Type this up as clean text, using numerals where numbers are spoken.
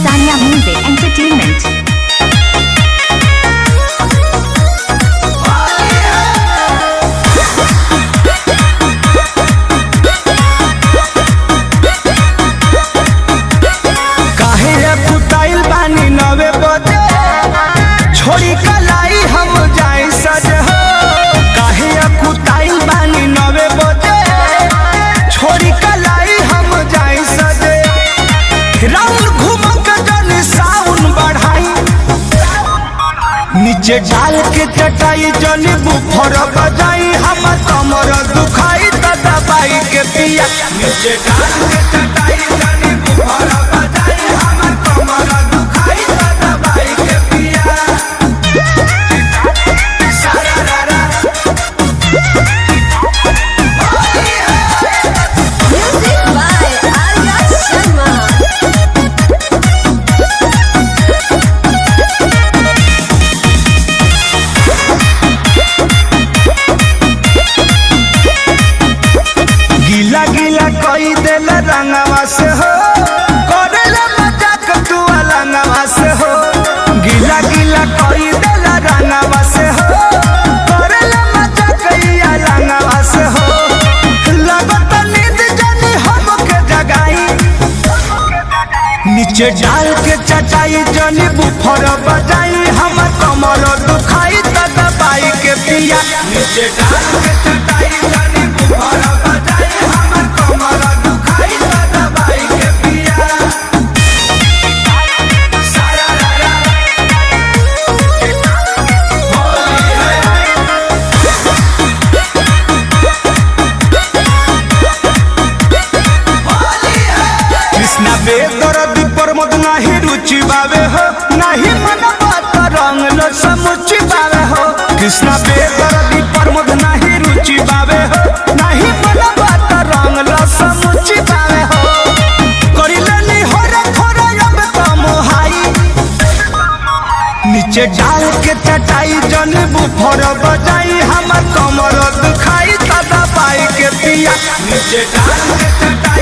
Sanya Music Entertainment. काहे कुटाइल बानी नवे बजे छोड़ी कलाई हम जाई सज हो। काहे कुटाइल बानी नवे बजे छोड़ी कलाई हम जाई सजे। राउर घूम के जन साउन बढ़ाई नीचे डाल के चटाई जन बुफर बजाई हम कमर दुखाई त दबाई के पिया। नीचे डाल के चटाई जन बुफर बजाई हम कमर दुखाई त दबाई के पिया। Music by Arya Sharma. गीला गीला कोई दिल रंगवा से हो करेला मजाक तू अलंगवा से हो। गीला गीला कोई दिल रंगवा से हो करेला मजाक ई अलंगवा से हो। लगत नींद जानी हमके जगाई नीचे डाल के चटाई जनी बुफर बजाई हम कमर दुखाई त दबाई के पिया। नीचे डाल के चटाई जनी बुफर बजाई हम कमर दुखाई त दबाई के पिया। कृष्णा बेदर्दी प्रमोद नाही रुचि बावे हो नाही मन बात रंग लो समुचि बावे हो। कृष्णा बेदर्दी प्रमोद नाही रुचि बावे हो नाही मन बात रंग लो समुचि बावे हो। करिले नी होरे थोरे अब तो मोहाई नीचे डाल के चटाई जन बुफर बजाई हम कमर दुखाई त दबाई के पिया। नीचे डाल के चटाई